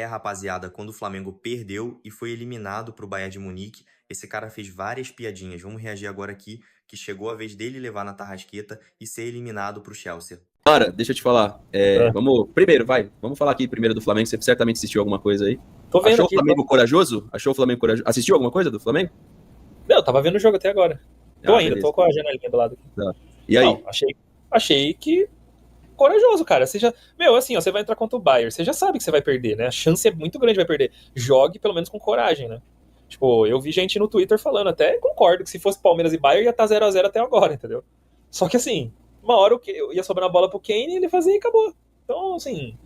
Rapaziada, quando o Flamengo perdeu e foi eliminado pro Bayern de Munique, esse cara fez várias piadinhas. Vamos reagir agora aqui, que chegou a vez dele levar na tarrasqueta e ser eliminado pro Chelsea. Cara, deixa eu te falar. É. Vamos falar aqui primeiro do Flamengo. Você certamente assistiu alguma coisa aí. Tô vendo Achou aqui. o Flamengo corajoso? Achou o Flamengo corajoso? Assistiu alguma coisa do Flamengo? Não, tava vendo o jogo até agora. Beleza. Tô com a janelinha do lado aqui. Tá. E aí? Não, achei que corajoso, cara. Você já, assim, ó, você vai entrar contra o Bayern, você já sabe que você vai perder, né? A chance é muito grande de vai perder. Jogue pelo menos com coragem, né? Tipo, eu vi gente no Twitter falando, até concordo que se fosse Palmeiras e Bayern ia estar 0x0 até agora, entendeu? Só que assim, uma hora ia sobrar a bola pro Kane e ele fazia e acabou. Então, assim,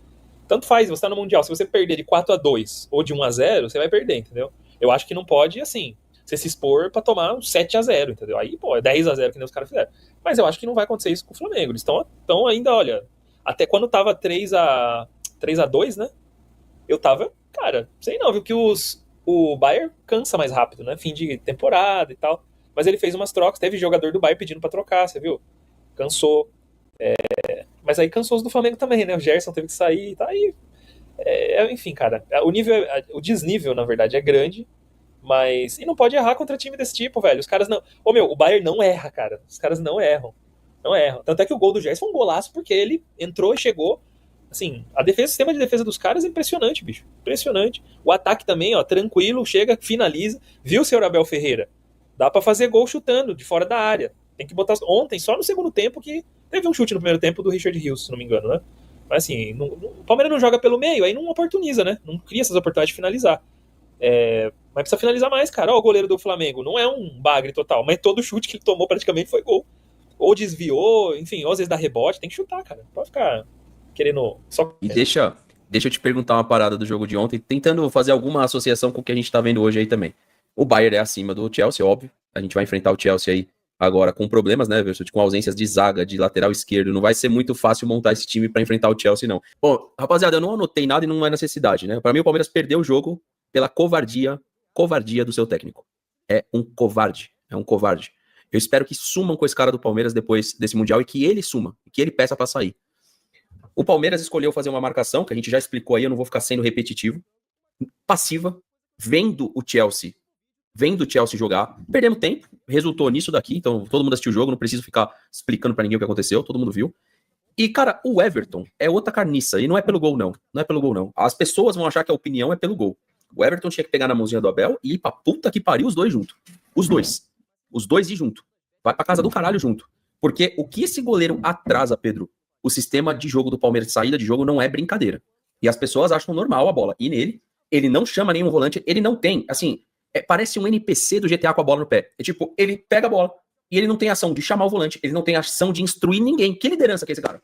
tanto faz, você tá no Mundial, se você perder de 4x2 ou de 1x0, você vai perder, entendeu? Eu acho que não pode, assim, você se expor pra tomar um 7x0, entendeu? Aí, pô, é 10x0 que nem os caras fizeram. Mas eu acho que não vai acontecer isso com o Flamengo. Eles estão ainda, olha, até quando tava 3x2, né? Eu tava, cara, sei não, viu que o Bayern cansa mais rápido, né? Fim de temporada e tal. Mas ele fez umas trocas, teve jogador do Bayern pedindo pra trocar, você viu? Cansou. Mas aí cansou os do Flamengo também, né? O Gerson teve que sair e tá aí. Enfim, cara, o desnível, na verdade, é grande. Mas. E não pode errar contra time desse tipo, velho. Os caras não. Ô, meu, o Bayern não erra, cara. Os caras não erram. Não erram. Tanto é que o gol do Gerson foi um golaço porque ele entrou e chegou. Assim, o sistema de defesa dos caras é impressionante, bicho. Impressionante. O ataque também, ó, tranquilo, chega, finaliza. Viu, senhor Abel Ferreira? Dá pra fazer gol chutando de fora da área. Tem que botar. Ontem, só no segundo tempo, que teve um chute no primeiro tempo do Richard Rios, se não me engano, né? Mas assim, o Palmeiras não joga pelo meio, aí não oportuniza, né? Não cria essas oportunidades de finalizar. Mas precisa finalizar mais, cara. Ó, o goleiro do Flamengo não é um bagre total, mas todo chute que ele tomou praticamente foi gol. Ou desviou, enfim, ou às vezes dá rebote, tem que chutar, cara. Não pode ficar querendo só. E deixa eu te perguntar uma parada do jogo de ontem, tentando fazer alguma associação com o que a gente tá vendo hoje aí também. O Bayern é acima do Chelsea, óbvio. A gente vai enfrentar o Chelsea aí agora com problemas, né, Verso? Com ausências de zaga, de lateral esquerdo. Não vai ser muito fácil montar esse time pra enfrentar o Chelsea, não. Bom, rapaziada, eu não anotei nada e não é necessidade, né? Pra mim, o Palmeiras perdeu o jogo pela covardia do seu técnico. É um covarde. Eu espero que sumam com esse cara do Palmeiras depois desse Mundial e que ele suma, que ele peça pra sair. O Palmeiras escolheu fazer uma marcação, que a gente já explicou aí, eu não vou ficar sendo repetitivo, passiva, vendo o Chelsea jogar, perdemos tempo, resultou nisso daqui, então todo mundo assistiu o jogo, não preciso ficar explicando pra ninguém o que aconteceu, todo mundo viu. E, cara, o Everton é outra carniça, e não é pelo gol, não. As pessoas vão achar que a opinião é pelo gol. O Everton tinha que pegar na mãozinha do Abel e ir pra puta que pariu os dois junto. Os dois ir junto. Vai pra casa do caralho junto. Porque o que esse goleiro atrasa, Pedro, o sistema de jogo do Palmeiras, de saída de jogo, não é brincadeira. E as pessoas acham normal a bola. E nele, ele não chama nenhum volante, ele não tem, assim, parece um NPC do GTA com a bola no pé. É tipo, ele pega a bola e ele não tem ação de chamar o volante, ele não tem ação de instruir ninguém. Que liderança que é esse cara?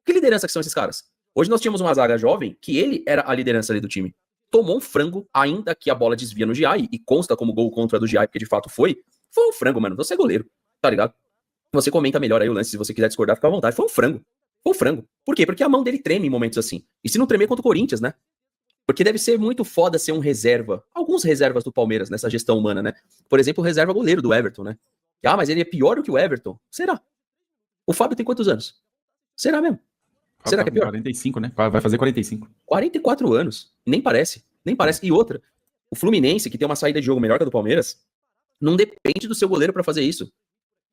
Que liderança que são esses caras? Hoje nós tínhamos uma zaga jovem, que ele era a liderança ali do time. Tomou um frango, ainda que a bola desvia no Giai, e consta como gol contra do Giai, porque de fato foi um frango, mano. Você é goleiro, tá ligado? Você comenta melhor aí o lance, se você quiser discordar, fica à vontade. Foi um frango. Por quê? Porque a mão dele treme em momentos assim. E se não tremer contra o Corinthians, né? Porque deve ser muito foda ser um reserva. Alguns reservas do Palmeiras nessa gestão humana, né? Por exemplo, o reserva goleiro do Everton, né? Ah, mas ele é pior do que o Everton. Será? O Fábio tem quantos anos? Será mesmo? Será que é pior? 45, né? Vai fazer 45. 44 anos. Nem parece. E outra, o Fluminense, que tem uma saída de jogo melhor que a do Palmeiras, não depende do seu goleiro pra fazer isso.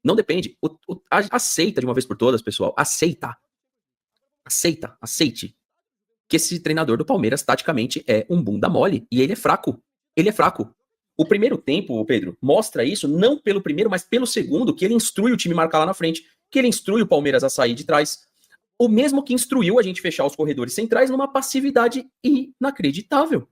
Não depende. Aceita de uma vez por todas, pessoal. Aceite. Que esse treinador do Palmeiras, taticamente, é um bunda mole. E ele é fraco. O primeiro tempo, Pedro, mostra isso, não pelo primeiro, mas pelo segundo, que ele instrui o time a marcar lá na frente, que ele instrui o Palmeiras a sair de trás. O mesmo que instruiu a gente fechar os corredores centrais numa passividade inacreditável.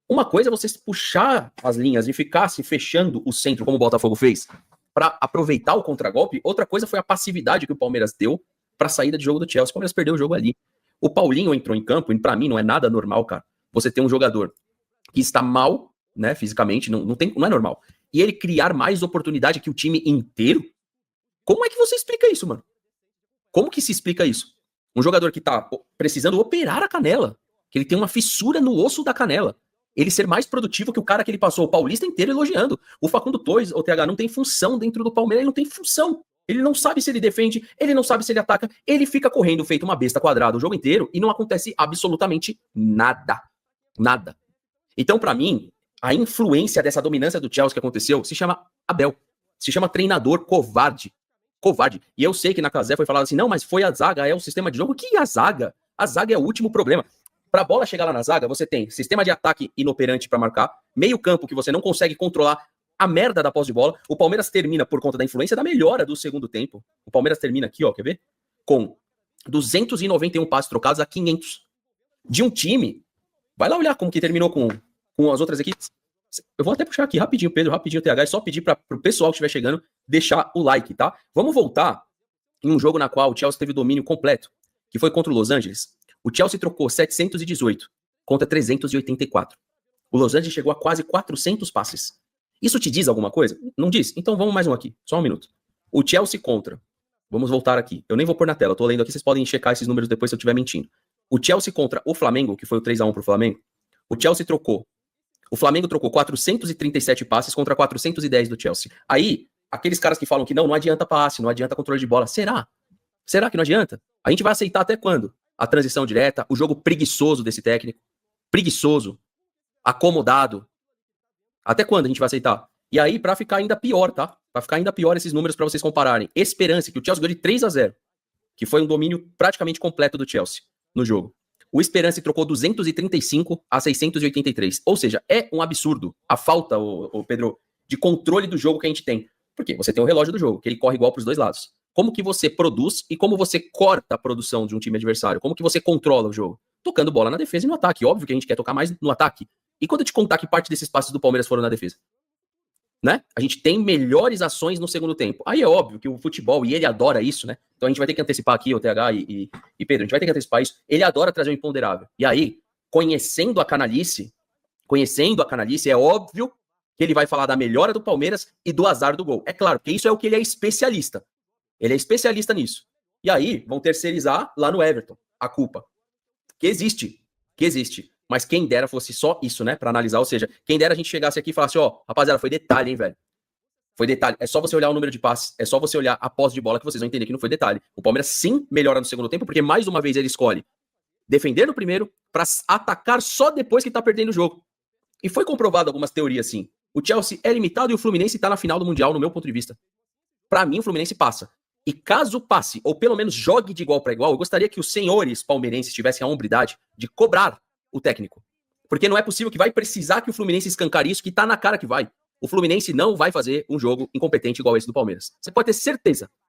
Uma coisa é você puxar as linhas e ficar se fechando o centro, como o Botafogo fez, para aproveitar o contragolpe. Outra coisa foi a passividade que o Palmeiras deu pra saída de jogo do Chelsea. O Palmeiras perdeu o jogo ali. O Paulinho entrou em campo, e pra mim não é nada normal, cara. Você ter um jogador que está mal, né, fisicamente, não é normal. E ele criar mais oportunidade que o time inteiro? Como é que você explica isso, mano? Como que se explica isso? Um jogador que tá precisando operar a canela, que ele tem uma fissura no osso da canela, ele ser mais produtivo que o cara que ele passou o Paulista inteiro elogiando. O Facundo Torres, o TH, não tem função dentro do Palmeiras, ele não tem função. Ele não sabe se ele defende, ele não sabe se ele ataca, ele fica correndo feito uma besta quadrada o jogo inteiro e não acontece absolutamente nada. Nada. Então, pra mim, a influência dessa dominância do Chelsea que aconteceu se chama Abel. Se chama treinador covarde. Covarde. E eu sei que na Casé foi falado assim, não, mas foi a zaga, é o sistema de jogo. Que a zaga? A zaga é o último problema. Pra bola chegar lá na zaga, você tem sistema de ataque inoperante pra marcar, meio campo que você não consegue controlar a merda da posse de bola. O Palmeiras termina por conta da influência da melhora do segundo tempo. O Palmeiras termina aqui, ó, quer ver? Com 291 passes trocados a 500. De um time, vai lá olhar como que terminou com as outras equipes. Eu vou até puxar aqui rapidinho, Pedro, rapidinho, TH, é só pedir para o pessoal que estiver chegando deixar o like, tá? Vamos voltar em um jogo na qual o Chelsea teve domínio completo, que foi contra o Los Angeles. O Chelsea trocou 718 contra 384. O Los Angeles chegou a quase 400 passes. Isso te diz alguma coisa? Não diz? Então vamos mais um aqui, só um minuto. O Chelsea contra, vamos voltar aqui, eu nem vou pôr na tela, eu tô lendo aqui, vocês podem checar esses números depois se eu estiver mentindo. O Chelsea contra o Flamengo, que foi o 3-1 pro Flamengo, o Flamengo trocou 437 passes contra 410 do Chelsea. Aí, aqueles caras que falam que não adianta passe, não adianta controle de bola, será? Será que não adianta? A gente vai aceitar até quando? A transição direta, o jogo preguiçoso desse técnico, preguiçoso, acomodado. Até quando a gente vai aceitar? E aí, pra ficar ainda pior, tá? Pra ficar ainda pior esses números pra vocês compararem. Esperance, que o Chelsea ganhou de 3-0, que foi um domínio praticamente completo do Chelsea no jogo. O Esperance trocou 235 a 683. Ou seja, é um absurdo a falta, o Pedro, de controle do jogo que a gente tem. Porque você tem o relógio do jogo, que ele corre igual pros dois lados. Como que você produz e como você corta a produção de um time adversário? Como que você controla o jogo? Tocando bola na defesa e no ataque. Óbvio que a gente quer tocar mais no ataque. E quando eu te contar que parte desses passes do Palmeiras foram na defesa? Né? A gente tem melhores ações no segundo tempo. Aí é óbvio que o futebol, e ele adora isso, né? Então a gente vai ter que antecipar aqui, o TH e Pedro, a gente vai ter que antecipar isso. Ele adora trazer um imponderável. E aí, conhecendo a canalice, é óbvio que ele vai falar da melhora do Palmeiras e do azar do gol. É claro, porque isso é o que ele é especialista. Ele é especialista nisso. E aí, vão terceirizar lá no Everton a culpa. Que existe. Mas quem dera fosse só isso, né, pra analisar. Ou seja, quem dera a gente chegasse aqui e falasse, ó, rapaziada, foi detalhe, hein, velho. Foi detalhe. É só você olhar o número de passes, é só você olhar a posse de bola que vocês vão entender que não foi detalhe. O Palmeiras sim melhora no segundo tempo, porque mais uma vez ele escolhe defender no primeiro pra atacar só depois que tá perdendo o jogo. E foi comprovado algumas teorias assim. O Chelsea é limitado e o Fluminense tá na final do Mundial, no meu ponto de vista. Pra mim, o Fluminense passa. E caso passe, ou pelo menos jogue de igual para igual, eu gostaria que os senhores palmeirenses tivessem a hombridade de cobrar o técnico. Porque não é possível que vai precisar que o Fluminense escancare isso, que tá na cara que vai. O Fluminense não vai fazer um jogo incompetente igual esse do Palmeiras. Você pode ter certeza.